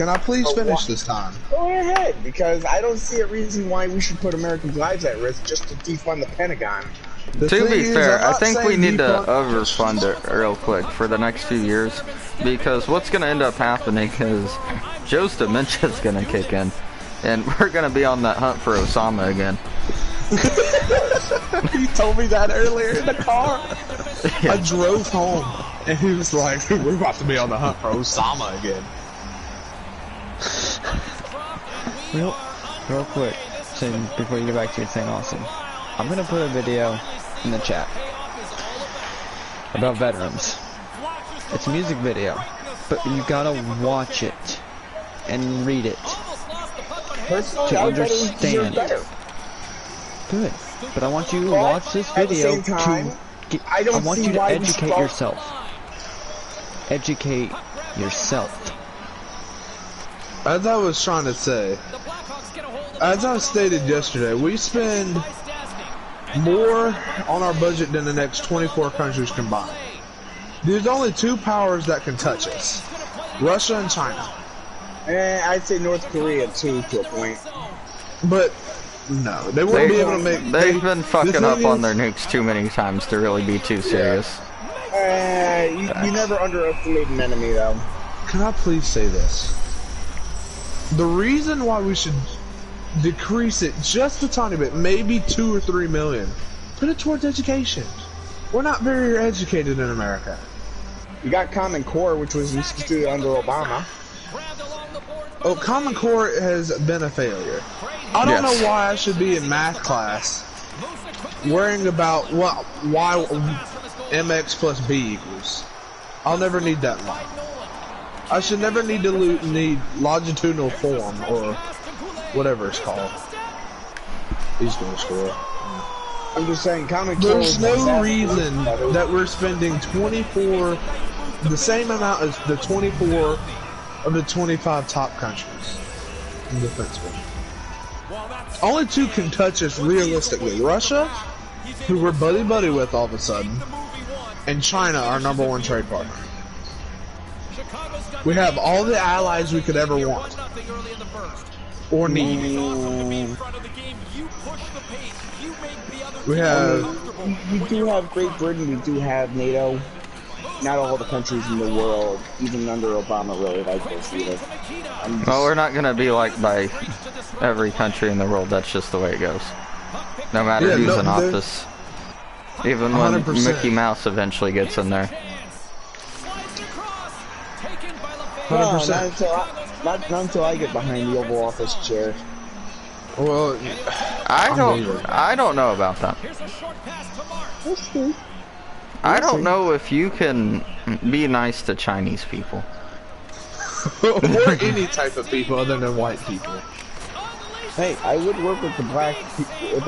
Can I please finish this time? Go ahead, because I don't see a reason why we should put American lives at risk just to defund the Pentagon. To be fair, I think we need to overfund it real quick for the next few years, because what's going to end up happening is Joe's dementia's going to kick in, and we're going to be on that hunt for Osama again. You told me that earlier in the car. Yeah. I drove home, and he was like, we're about to be on the hunt for Osama again. Real quick, so before you get back to your thing, Austin, I'm gonna put a video in the chat about veterans. It's a music video, but you gotta watch it and read it to understand. Good, but I want you to watch this video to get, I want you to educate yourself. Educate yourself. As I was trying to say, as I stated yesterday, we spend more on our budget than the next 24 countries combined. There's only two powers that can touch us: Russia and China. I'd say North Korea too, to a point. But no, they wouldn't be able to make. They've been fucking up on their nukes too many times to really be too serious. You never underestimate an enemy, though. Can I please say this? The reason why we should decrease it just a tiny bit, maybe 2 or 3 million, put it towards education. We're not very educated in America. You got Common Core, which was instituted under Obama. Oh, Common Core has been a failure. I don't know why I should be in math class worrying about why mx plus b equals. I'll never need that one. I should never need to need longitudinal form or whatever it's called. He's gonna score. I'm just saying, Common Core. There's no reason that we're spending the same amount as the 24 of the 25 top countries in defense budget. Only two can touch us realistically: Russia, who we're buddy with all of a sudden, and China, our #1 trade partner. We have all the allies we could ever want or need. We do have Great Britain. We do have NATO. Not all the countries in the world, even under Obama, really like this either. Well, we're not gonna be liked by every country in the world. That's just the way it goes. No matter who's in office. Even when 100%. Mickey Mouse eventually gets in there. 100%. Not until I get behind the Oval Office chair. Well, I don't know about that. I don't know if you can be nice to Chinese people. Or any type of people other than white people. Hey, I would work with the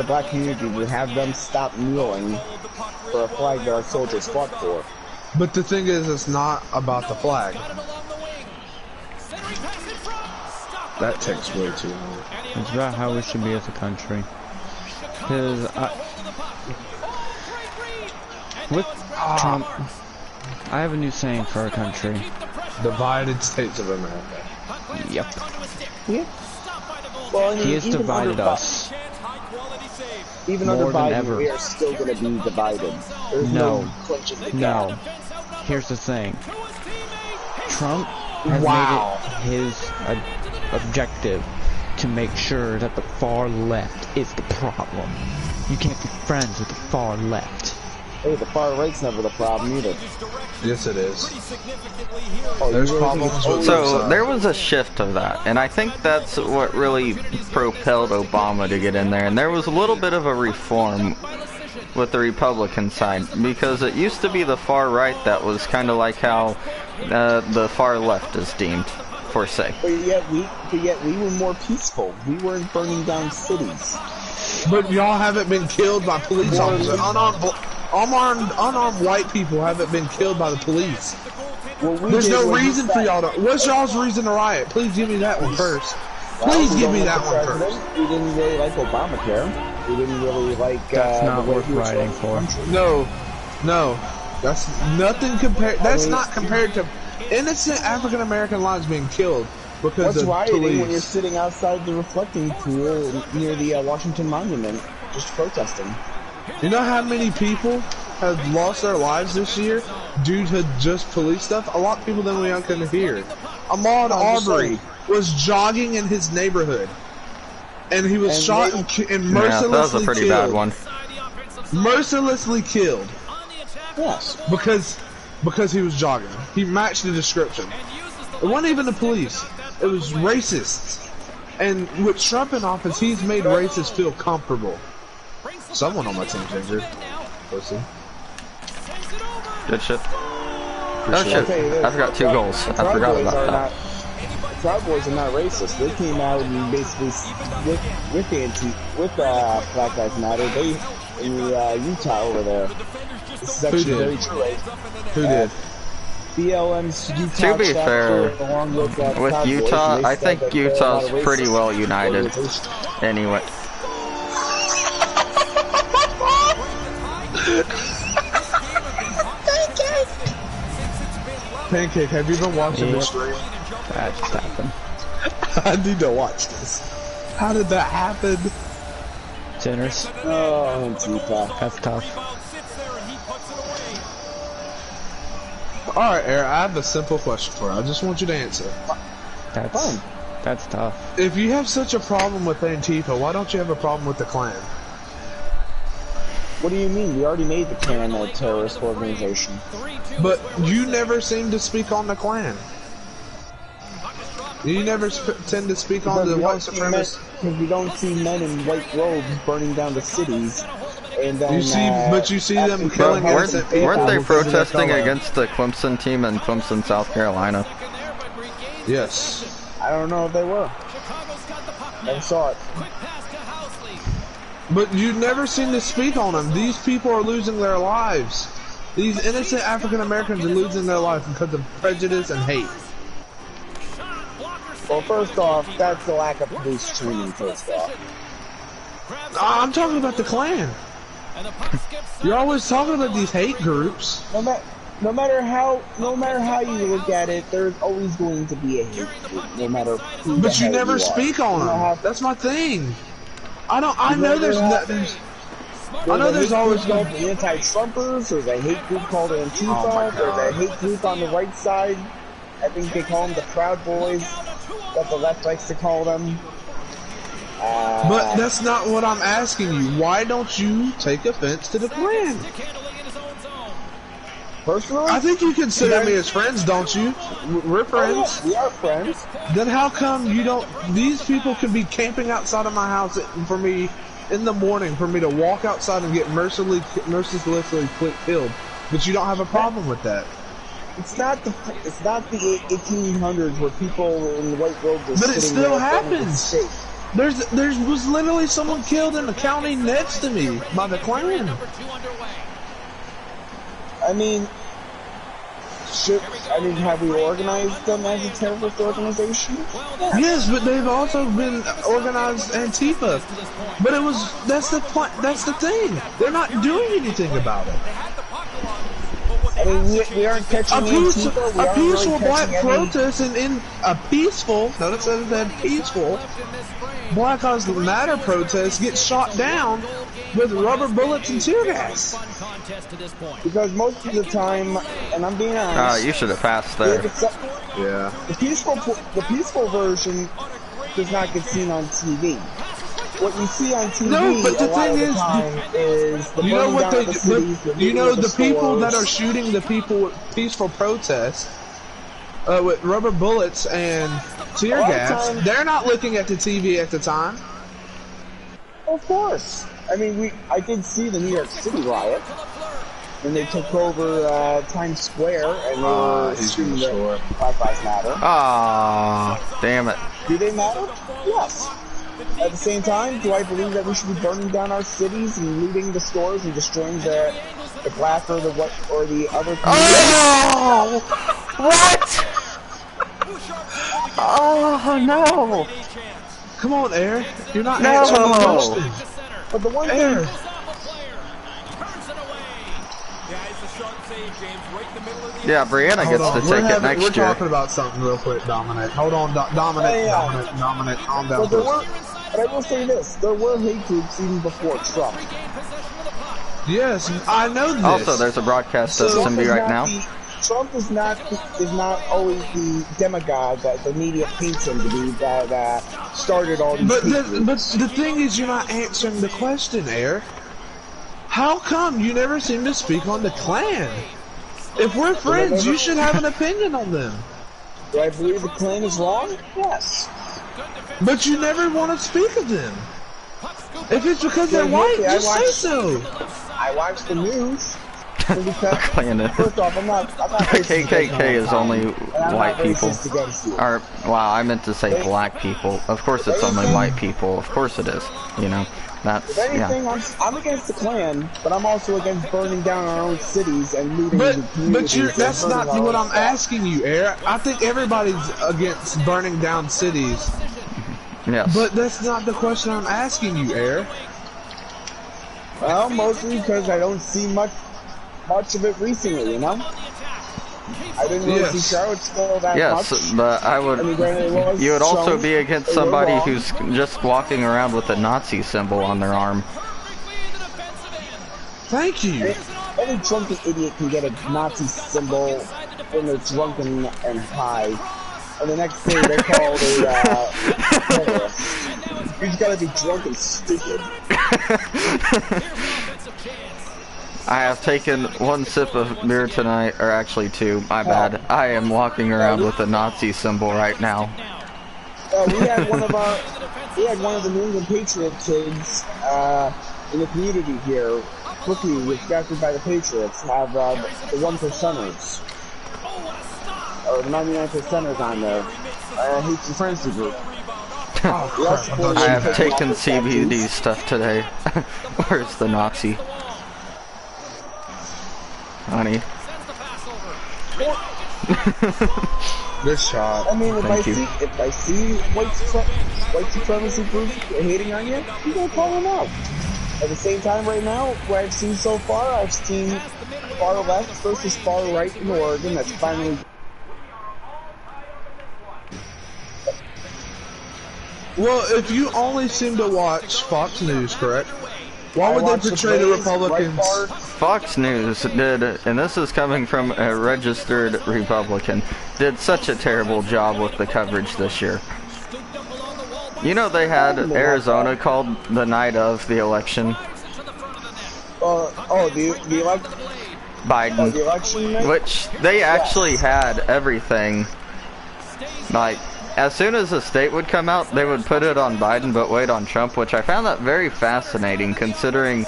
black community to have them stop kneeling for a flag that our soldiers fought for. But the thing is, it's not about the flag. That takes way too long. It's about how we should be as a country. Because with Trump, I have a new saying for our country. Divided States of America. Yep. Yeah. Well, I mean, he has divided us. Even more under Biden, ever. we are still going to be divided. There's no clinching the gap. No. Here's the thing. Trump has made it his objective to make sure that the far left is the problem. You can't be friends with the far left. Hey, the far right's never the problem either. Yes, it is. There's problems with So there was a shift of that, and I think that's what really propelled Obama to get in there. And there was a little bit of a reform with the Republican side, because it used to be the far right that was kind of like how the far left is deemed, for say. But yet we were more peaceful. We weren't burning down cities. But y'all haven't been killed by police officers. Unarmed white people haven't been killed by the police. There's no reason for y'all to. What's y'all's reason to riot? Please give me that one first. Please give me that one first. We didn't really like Obamacare. We didn't really like. That's not worth writing for. No, that's nothing compared. That's not compared to innocent African American lives being killed. because What's of rioting police. when you're sitting outside the reflecting pool near the Washington Monument, just protesting? You know how many people have lost their lives this year due to just police stuff? A lot of people than we can hear. Ahmaud Arbery was jogging in his neighborhood, and he was shot and mercilessly that was a pretty killed. bad one. Mercilessly killed. Yes. Because he was jogging. He matched the description. It wasn't even the police. It was racists. And with Trump in office, he's made racists feel comfortable. Someone on my team's injured. Pussy. Good shit. Oh shit, I forgot 2 goals. I forgot about that. Proud Boys are not racist. They came out and basically, with Black Lives Matter, they, in Utah over there. This is actually very true, right? Who did? BLM's Utah To be fair, along with Utah, I think Utah's pretty well united. Anyway. Pancake, have you been watching this stream? That just happened. I need to watch this. How did that happen? Sinners. Oh, it's Utah. That's tough. Alright, Eric, I have a simple question for you. I just want you to answer. That's tough. If you have such a problem with Antifa, why don't you have a problem with the Klan? What do you mean? We already made the Klan a terrorist organization. But you never seem to speak on the Klan. You never tend to speak on the white supremacists. Because we don't see men in white robes burning down the cities. And then, you see them killing innocent people. Weren't they protesting against the Clemson team in Clemson, South Carolina? Yes. I don't know if they were. Never saw it. But you never seem to speak on them. These people are losing their lives. These innocent African Americans are losing their lives because of prejudice and hate. Well, first off, that's the lack of police training, first off. I'm talking about the Klan. You're always talking about these hate groups. No matter how you look at it, there's always going to be a hate group, no matter who. But you never speak on them. That's my thing. I know there's always going to be anti-Trumpers. There's a hate group called Antifa. There's a hate group on the right side. I think they call them the Proud Boys. That the left likes to call them. But that's not what I'm asking you. Why don't you take offense to the Klan? Personally, I think you consider me as friends, don't you? We're friends. We are friends. Then how come you don't? These people could be camping outside of my house for me in the morning for me to walk outside and get mercilessly killed, but you don't have a problem with that. It's not the 1800s where people in white robes are But it sitting still there happens. There was literally someone killed in the county next to me by the Klan. I mean, have we organized them as a terrorist organization? Yes, but they've also been organized Antifa. But that's the thing. They're not doing anything about it. I mean, we aren't catching Antifa. A peaceful black protest and a peaceful, notice that it said peaceful, Black Lives Matter protest gets shot down with rubber bullets and tear gas. Because most of the time, and I'm being honest, you should have passed there. Yeah. The peaceful version does not get seen on TV. What you see on TV is the you know what they, the people that are shooting the people with peaceful protests with rubber bullets and tear gas, they're not looking at the TV at the time. Of course. I mean, I did see the New York City riot when they took over Times Square and they were shooting the Black Lives Matter. Ah, damn it. Do they matter? Yes. At the same time, do I believe that we should be burning down our cities and looting the stores and destroying the black or the white or the other communities? Oh! What? Oh, no! Come on, Air. You're not answering the question. But the one thing... Yeah, Brianna gets to take it next year. We're talking about something real quick, Dominic. Hold on, Dominic, calm down. But I will say this, there were hate groups even before Trump. Yes, I know this. Also, there's a broadcast of Simbi right now. Trump is not always the demagogue that the media paints him to be, that started all these But the thing is, you're not answering the question, Air. How come you never seem to speak on the Klan? If we're friends, you should have an opinion on them. Do I believe the Klan is wrong? Yes. But you never want to speak of them. If it's because they're white, just say so. I watch the news. First off, I'm not KKK is only white people. Or, wow, I meant to say black people. Of course it's only white people. Of course it is. You know, that's, if anything, yeah. I'm against the Klan, but I'm also against burning down our own cities and looting the communities. But that's not what I'm asking you, Eric. I think everybody's against burning down cities. Yes. But that's not the question I'm asking you, Eric. Well, mostly because I don't see much of it recently, you know? I didn't really see Charlottesville that much. Yes, but I would... you would also be against somebody who's just walking around with a Nazi symbol on their arm. Thank you. Any drunken idiot can get a Nazi symbol when they're drunken and high. And the next day they're called a terrorist. You just gotta be drunk and stupid. I have taken one sip of beer tonight, or actually two, my bad. I am walking around with a Nazi symbol right now. We had one of the New England Patriot kids in the community here, Cookie, was drafted by the Patriots, have the 1%ers. Or the 99%ers on there. Hates your friends group. I have taken CBD stuff today. Where's the Nazi? Honey. Good shot. I mean, if I see white supremacy groups hating on you, you gotta call them out. At the same time, right now, what I've seen so far, I've seen far left versus far right in Oregon. That's finally. Well, if you only seem to watch Fox News, correct? Why would they portray the Republicans? Fox News did, and this is coming from a registered Republican, did such a terrible job with the coverage this year. You know they had Arizona called the night of the election. The election? Biden. The election night? Which they actually had everything. Like, as soon as the state would come out, they would put it on Biden but wait on Trump, which I found that very fascinating considering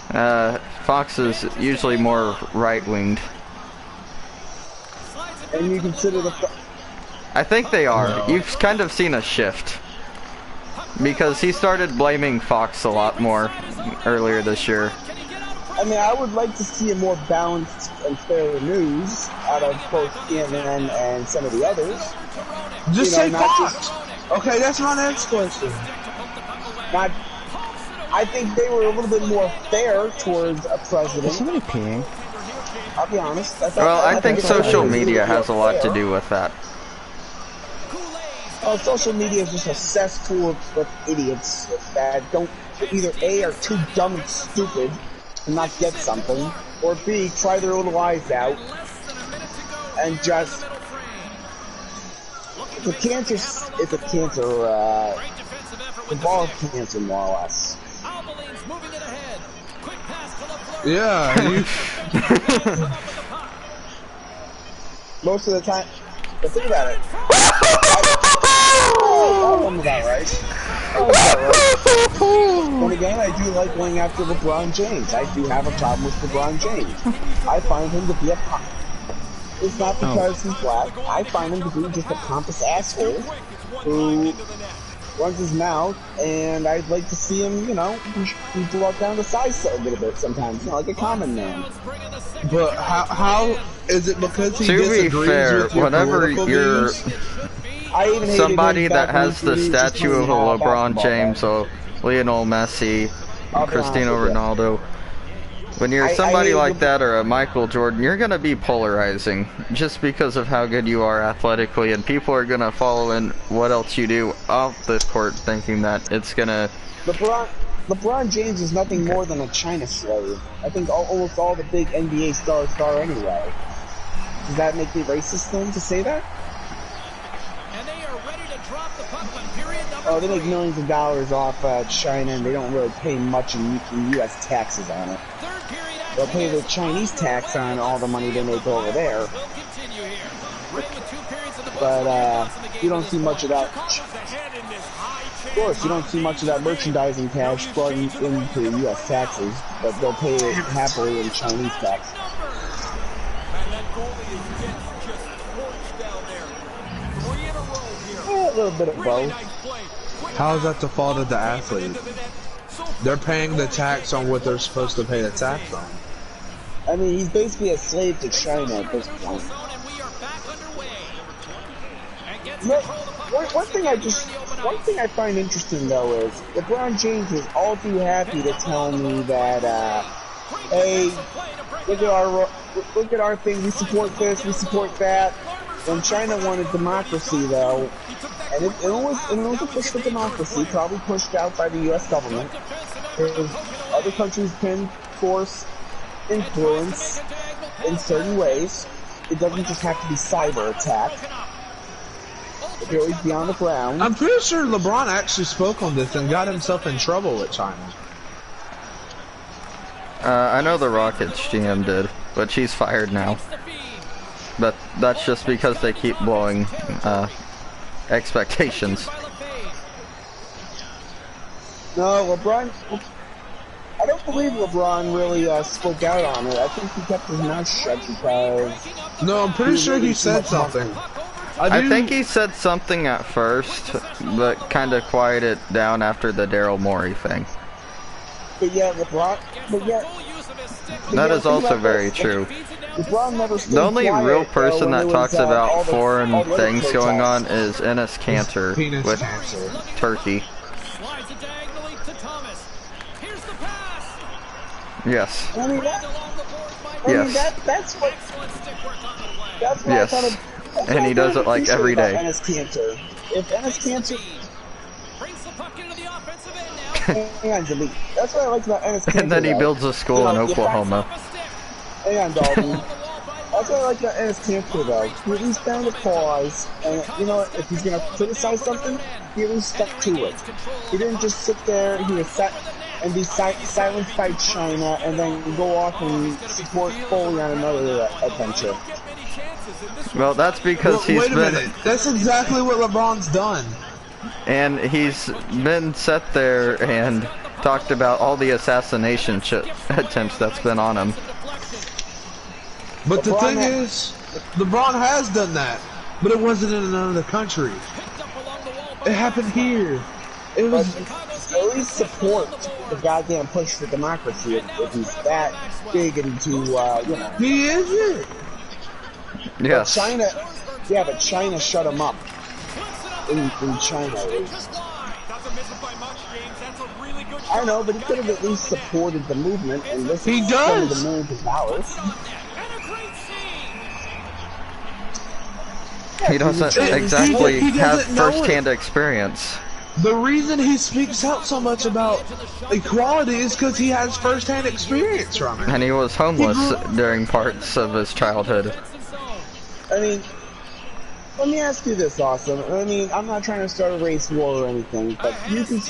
Fox is usually more right-winged. And you consider I think they are. You've kind of seen a shift. Because he started blaming Fox a lot more earlier this year. I mean, I would like to see a more balanced and fair news out of both CNN and some of the others. Just say Fox! Okay, that's my next question. I think they were a little bit more fair towards a president. Is somebody peeing? I'll be honest. I think social media has a lot to do with that. Social media is just a cesspool of idiots that don't either A, are too dumb and stupid to not get something, or B, try their little eyes out and just the ball of cancer, more or less. Yeah, most of the time. But think about it. I'm about right. But again, I do like going after LeBron James. I do have a problem with LeBron James. I find him to be a It's not because he's black. I find him to be just a pompous asshole who runs his mouth, and I'd like to see him, you know, walk down the side a little bit sometimes, you know, like a common man. But how is it because he disagrees to be fair, with your whenever you're somebody that has the statue of a LeBron James or Lionel Messi, Cristiano Ronaldo, When you're somebody like that or a Michael Jordan, you're going to be polarizing just because of how good you are athletically, and people are going to follow in what else you do off the court thinking that it's going to... LeBron James is nothing more than a China slave. I think almost all the big NBA stars are anyway. Does that make me racist then to say that? And they are ready to drop the puck on period number Oh, they make millions of dollars off China, and they don't really pay much in U.S. taxes on it. They'll pay the Chinese tax on all the money they make over there. But you don't see much of that. Of course, you don't see much of that merchandising cash flowing into U.S. taxes, but they'll pay it happily in Chinese tax. A little bit of both. How is that the fault of the athlete? They're paying the tax on what they're supposed to pay the tax on. I mean, he's basically a slave to China at this point. No, one thing I find interesting though is LeBron James is all too happy to tell me that, hey, look at our thing, we support this, we support that. When China wanted democracy though, and it was a push for democracy, probably pushed out by the U.S. government, because other countries can force influence in certain ways. It doesn't just have to be cyber attack. It can always be on the ground. I'm pretty sure LeBron actually spoke on this and got himself in trouble with China. I know the Rockets GM did, but she's fired now. But that's just because they keep blowing expectations. No, LeBron... I don't believe LeBron really spoke out on it. I think he kept his mouth shut because... No, I'm pretty sure he said something. I think he said something at first, but kind of quieted down after the Daryl Morey thing. But yeah, LeBron... That is also very true. The only real person that talks about foreign things going on is Enes Kanter with Turkey. Yes. I mean, that's what yes. I kind of... And he does it like every day. Enes Kanter. If Enes Kanter... Hang on, delete. That's what I like about Enes Kanter. And then he builds a school in Oklahoma. Hang on, Dalton. That's what I like about Enes Kanter, though. He at least found a cause, and you know what? If he's gonna criticize something, he at least stuck to it. He didn't just sit there. He was and be silenced by China, and then go off and support fully on another adventure. Well, that's because wait a minute. That's exactly what LeBron's done. And he's been sat there and talked about all the assassination attempts that's been on him. But the thing is, LeBron has done that, but it wasn't in another country. It happened here. It was... At least support the goddamn push for democracy if he's that big into, you know. He isn't. Yes. But China shut him up. In China. I know, but he could have at least supported the movement and listened he to does. some of the millions of dollars. He doesn't exactly have first-hand experience. The reason he speaks out so much about equality is because he has first-hand experience from it. And he was homeless during parts of his childhood. I mean, let me ask you this, Awesome. I mean, I'm not trying to start a race war or anything, but you can,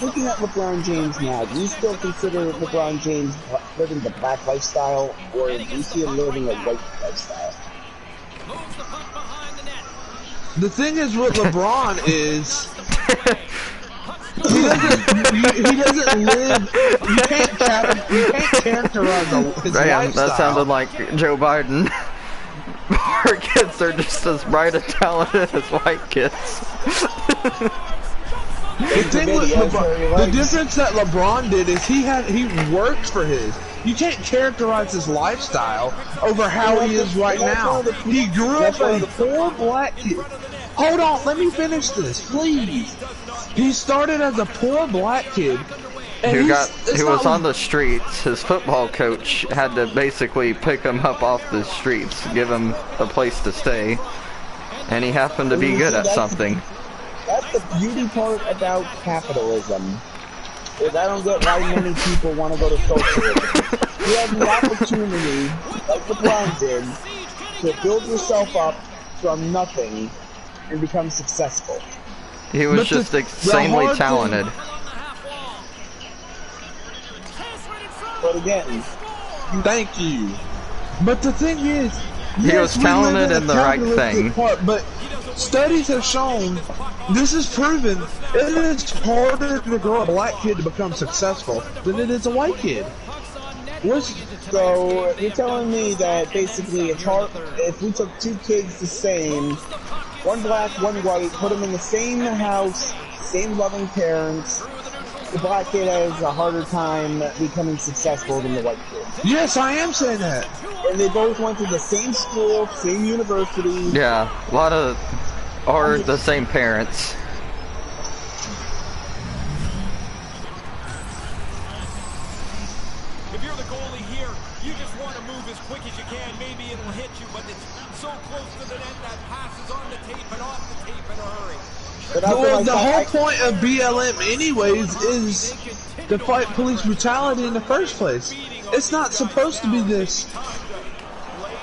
looking at LeBron James now, do you still consider LeBron James living the black lifestyle, or do you see him living a white lifestyle? The thing is with LeBron is he doesn't live. You can't characterize his lifestyle. That sounded like Joe Biden. Our kids are just as bright and talented as white kids. The thing with LeBron, the difference that LeBron did is he worked for his. You can't characterize his lifestyle over how he is right now. He grew up as a poor black kid. Hold on, let me finish this, please. He started as a poor black kid who was on the streets. His football coach had to basically pick him up off the streets, give him a place to stay, and he happened to be good at something. That's the beauty part about capitalism. Is I don't get why many people want to go to socialism. You have the opportunity, like LeBron did, to build yourself up from nothing and become successful. He was just insanely talented. But again, thank you. But the thing is, he was talented in the right thing. But studies have shown, this is proven, it is harder to grow a black kid to become successful than it is a white kid. So you're telling me that basically it's hard if we took two kids the same, one black, one white, put them in the same house, same loving parents, the black kid has a harder time becoming successful than the white kid. Yes, I am saying that. And they both went to the same school, same university. Yeah, a lot of, or the same parents. If you're the goalie here, you just want to move as quick as you can. Maybe it'll hit you, but it's so close to the net that passes on the tape and off the tape in a hurry. Well, the whole point of BLM anyways is to fight police brutality in the first place. It's not supposed to be this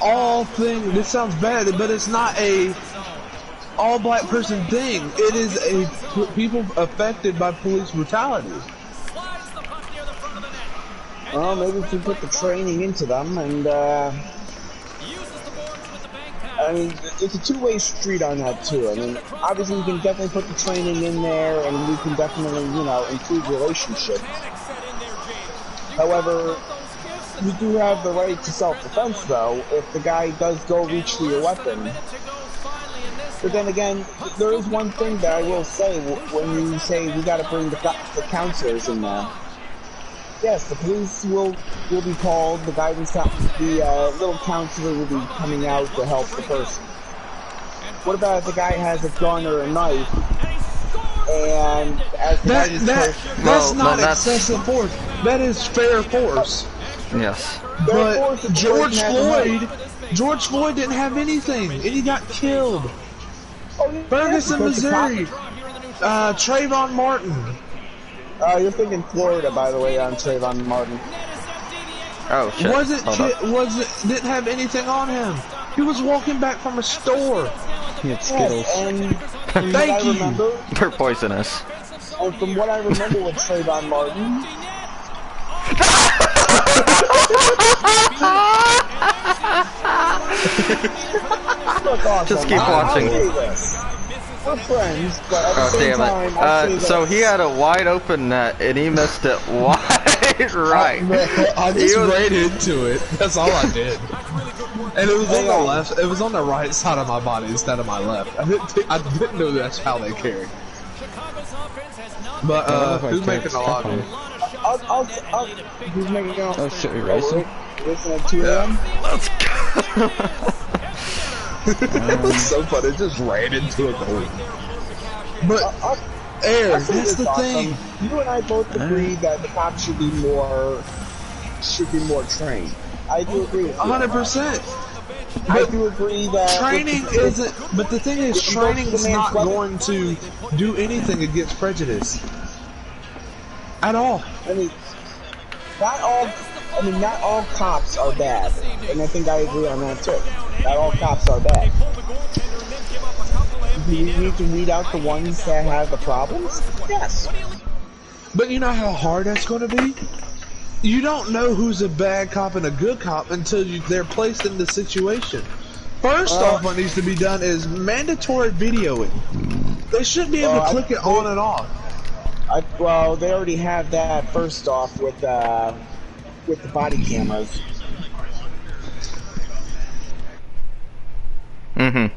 all thing. This sounds bad, but it's not a all black person thing. It is a people affected by police brutality. Well, maybe if we put the training into them and I mean, it's a two-way street on that too. I mean, obviously we can definitely put the training in there, and we can definitely, you know, improve relationships. However, you do have the right to self-defense, though, if the guy does go reach for your weapon. But then again, there is one thing that I will say when you say we got to bring the counselors in there. Yes, the police will be called. The guidance, the little counselor will be coming out to help the person. What about if the guy has a gun or a knife, and as the that's not excessive force. That is fair force. Yes. But George Floyd didn't have anything, and he got killed. Ferguson, Missouri. Trayvon Martin. You're thinking Florida, by the way, on Trayvon Martin. Oh shit! Didn't have anything on him. He was walking back from a store. He had Skittles. And thank you. They're poisonous. And from what I remember with Trayvon Martin. Just keep watching. We're friends, but at the same time, so he had a wide open net and he missed it wide right. I just ran into it. That's all I did. And it was on the left. It was on the right side of my body instead of my left. I didn't know that's how they carry. But who's making the lobby? Who's making it? Oh shit, we racing? Listen at 2 a.m. Let's go. It was so funny, it just ran into a goal. But, Air, that's the thing. You and I both agree that the cops should be more trained. I do agree with you. 100%. I do agree that... Training isn't... But the thing is, training is not going to do anything against prejudice. At all. I mean, not all cops are bad. And I think I agree on that too. Not all cops are bad. Do we need to weed out the ones that have the problems? Yes. But you know how hard that's going to be? You don't know who's a bad cop and a good cop until they're placed in the situation. First off, what needs to be done is mandatory videoing. They should be able to click it on and off. Well, they already have that first off with the body cameras. Mm-hmm.